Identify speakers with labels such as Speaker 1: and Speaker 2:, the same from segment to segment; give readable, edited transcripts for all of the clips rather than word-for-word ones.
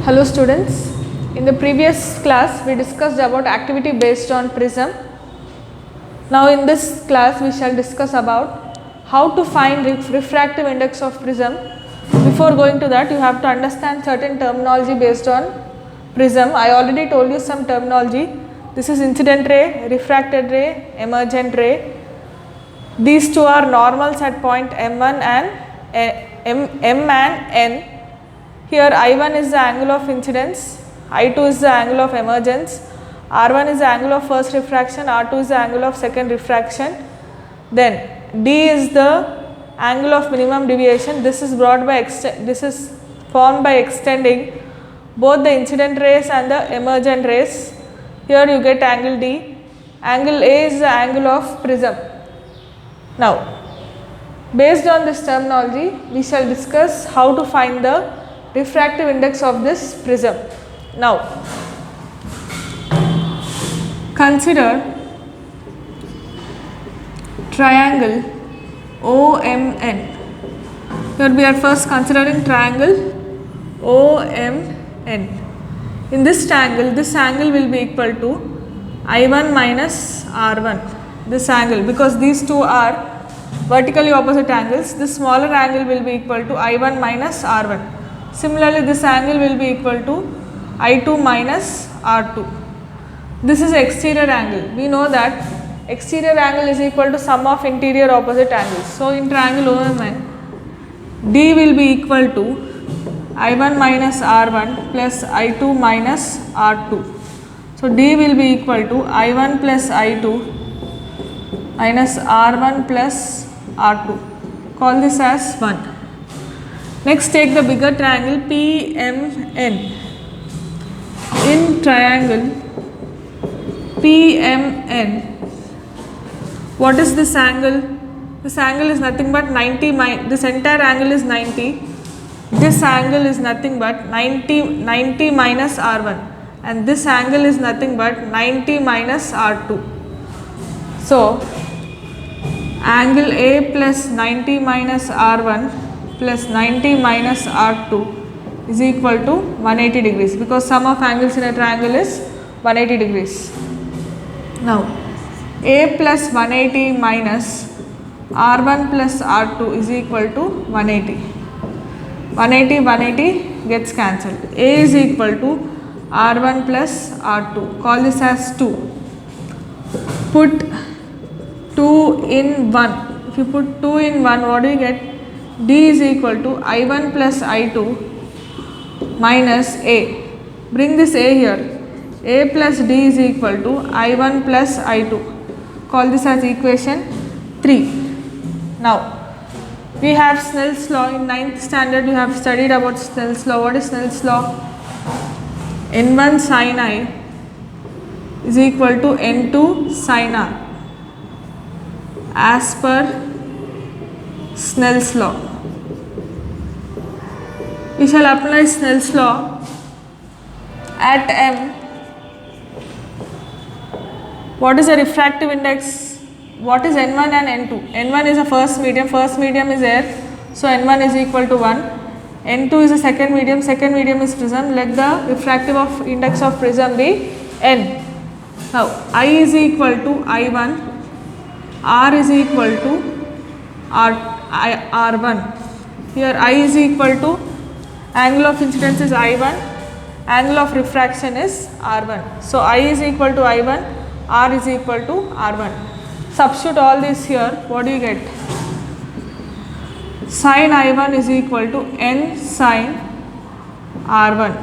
Speaker 1: Hello students, in the previous class we discussed about activity based on prism. Now in this class we shall discuss about how to find refractive index of prism. Before going to that, you have to understand certain terminology based on prism. I already told you some terminology. This is incident ray, refracted ray, emergent ray. These two are normals at point M1 and M and N. Here I1 is the angle of incidence, I2 is the angle of emergence, R1 is the angle of first refraction, R2 is the angle of second refraction. Then D is the angle of minimum deviation. This is formed by extending both the incident rays and the emergent rays. Here you get angle D. Angle A is the angle of prism. Now, based on this terminology, we shall discuss how to find the refractive index of this prism. Now, consider triangle OMN. Here we are first considering triangle OMN. In this triangle, this angle will be equal to I1 minus R1. This angle, because these two are vertically opposite angles, this smaller angle will be equal to I1 minus R1. Similarly, this angle will be equal to I2 minus R2. This is exterior angle. We know that exterior angle is equal to sum of interior opposite angles. So, in triangle OMN, D will be equal to I1 minus R1 plus I2 minus R2. So, D will be equal to I1 plus I2 minus R1 plus R2. Call this as 1. Next, take the bigger triangle PMN. In triangle PMN, what is this angle? This angle is nothing but 90, this entire angle is 90. This angle is nothing but 90 minus R1, and this angle is nothing but 90 minus R2. So, angle A plus 90 minus R1 plus 90 minus R2 is equal to 180 degrees, because sum of angles in a triangle is 180 degrees. Now, A plus 180 minus R1 plus R2 is equal to 180. 180 gets cancelled. A is equal to R1 plus R2. Call this as 2. Put 2 in 1. If you put 2 in 1, what do you get? D is equal to I1 plus I2 minus A. Bring this A here. A plus D is equal to I1 plus I2. Call this as equation 3. Now, we have Snell's law. In 9th standard, you have studied about Snell's law. What is Snell's law? N1 sin I is equal to N2 sin R, as per Snell's law. We shall apply Snell's law at M. What is the refractive index? What is N1 and N2? N1 is the first medium is air, so N1 is equal to 1. N2 is the second medium is prism. Let the refractive index of prism be N. Now, I is equal to I1, R is equal to R1. Here I is equal to angle of incidence is I1, angle of refraction is R1. So, I is equal to I1, R is equal to R1. Substitute all this here, what do you get? Sin I1 is equal to N sin R1.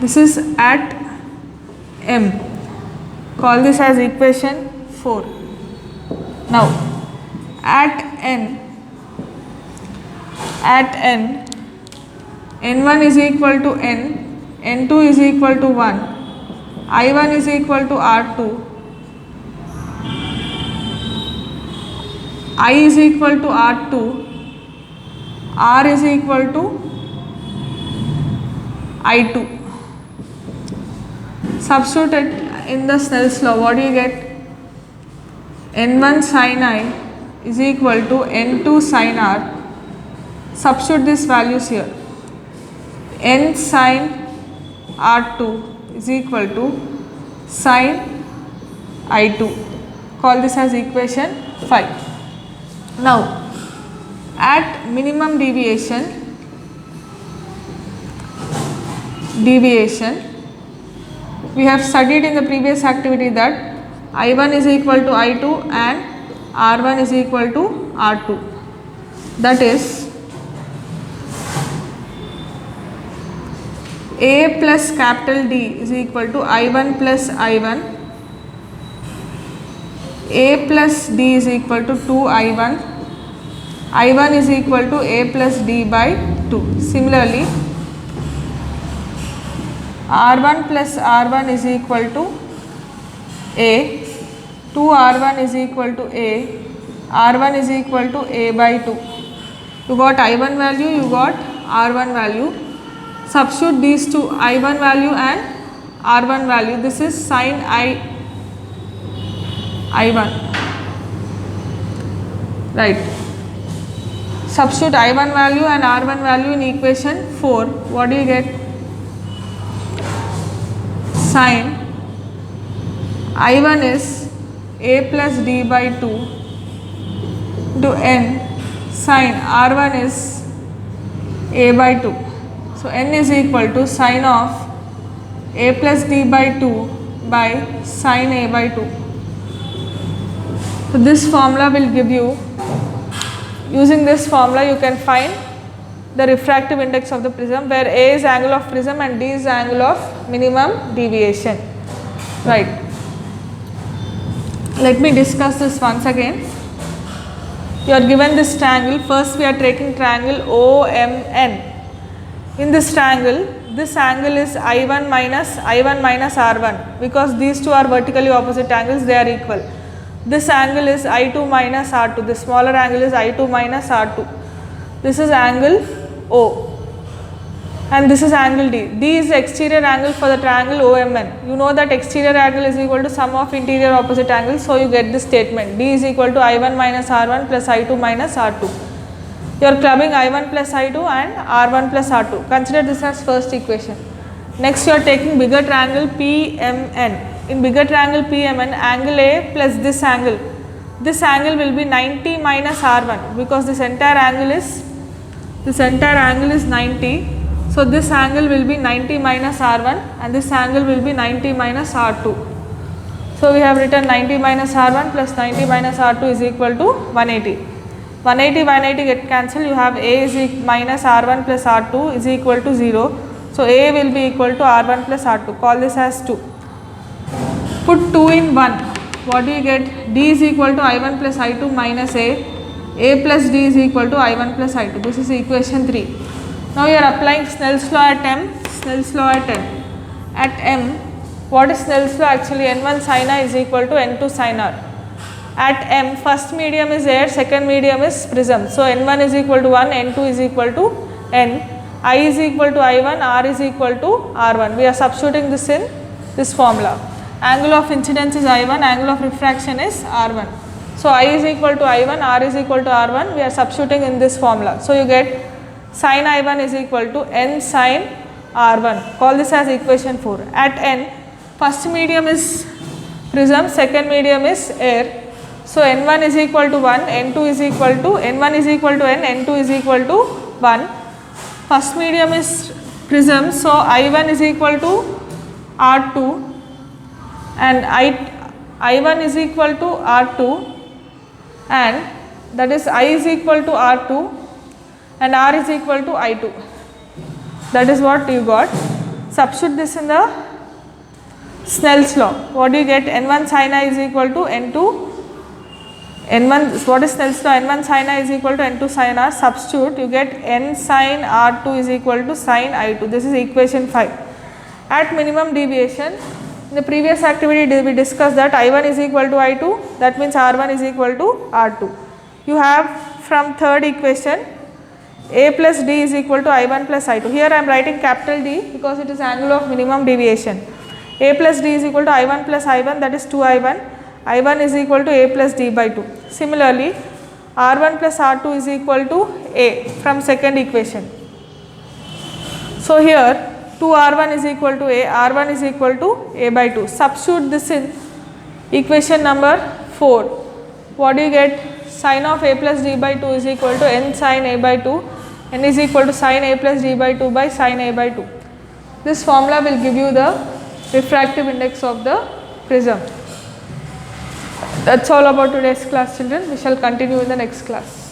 Speaker 1: This is at M. Call this as equation 4. Now, at N, N1 is equal to N, N2 is equal to 1, I1 is equal to R2, I is equal to R2, R is equal to I2. Substitute it in the Snell's law. What do you get? N1 sin I is equal to N2 sin R. Substitute these values here. n sine R2 is equal to sine I2. Call this as equation 5. Now at minimum deviation we have studied in the previous activity that I1 is equal to I2 and R1 is equal to R2. That is A plus capital D is equal to I1 plus I1. A plus D is equal to 2I1. I1 is equal to A plus D by 2. Similarly, R1 plus R1 is equal to A. 2R1 is equal to A. R1 is equal to A by 2. You got I1 value, you got R1 value. Substitute these two, I1 value and R1 value. This is sine I1. Right. Substitute I1 value and R1 value in equation 4. What do you get? Sine I1 is A plus D by 2 into n. Sine R1 is A by 2. So n is equal to sine of A plus D by 2 by sine A by 2. So this formula will give you, using this formula you can find the refractive index of the prism, where A is angle of prism and D is angle of minimum deviation. Right. Let me discuss this once again. You are given this triangle. First we are taking triangle OMN. In this triangle, this angle is I1 minus R1, because these two are vertically opposite angles, they are equal. This angle is I2 minus R2, the smaller angle is I2 minus R2. This is angle O and this is angle D. D is the exterior angle for the triangle OMN. You know that exterior angle is equal to sum of interior opposite angles, so you get this statement, D is equal to I1 minus R1 plus I2 minus R2. You are clubbing I1 plus I2 and R1 plus R2. Consider this as first equation. Next you are taking bigger triangle PMN. In bigger triangle PMN, angle A plus this angle will be 90 minus R1, because this entire angle is 90. So this angle will be 90 minus R1 and this angle will be 90 minus R2. So we have written 90 minus R1 plus 90 minus R2 is equal to 180. 180 get cancelled. You have A is minus R1 plus R2 is equal to 0. So A will be equal to R1 plus R2. Call this as 2. Put 2 in 1. What do you get? D is equal to I1 plus I2 minus A plus D is equal to I1 plus I2. This is equation 3. Now you are applying Snell's law at M. Snell's law at M. At M, what is Snell's law actually? N1 sin I is equal to N2 sin R. At M, first medium is air, second medium is prism. So N1 is equal to 1, N2 is equal to N. I is equal to I1, R is equal to R1. We are substituting this in this formula. Angle of incidence is I1, angle of refraction is R1. So I is equal to I1, R is equal to R1. We are substituting in this formula. So you get sin I1 is equal to N sin R1. Call this as equation 4. At N, first medium is prism, second medium is air. So N1 is equal to 1, N2 is equal to, N1 is equal to N, N2 is equal to 1. First medium is prism, so I1 is equal to R2 and I1 is equal to R2, and that is I is equal to R2 and R is equal to I2. That is what you got. Substitute this in the Snell's law. What do you get? N1 sin I is equal to N2. N1, what is Snell's law? N1 sin I is equal to N2 sin R. Substitute, you get N sin R2 is equal to sin I2. This is equation 5. At minimum deviation, in the previous activity we discussed that I1 is equal to I2, that means R1 is equal to R2. You have from third equation A plus D is equal to I1 plus I2. Here I am writing capital D because it is angle of minimum deviation. A plus D is equal to I1 plus I1, that is 2I1. I1 is equal to A plus D by 2. Similarly, R1 plus R2 is equal to A from second equation. So here 2r1 is equal to a, r1 is equal to a by 2. Substitute this in equation number 4. What do you get? Sin of a plus d by 2 is equal to n sin a by 2. N is equal to sin a plus d by 2 by sin a by 2. This formula will give you the refractive index of the prism. That's all about today's class, children. We shall continue in the next class.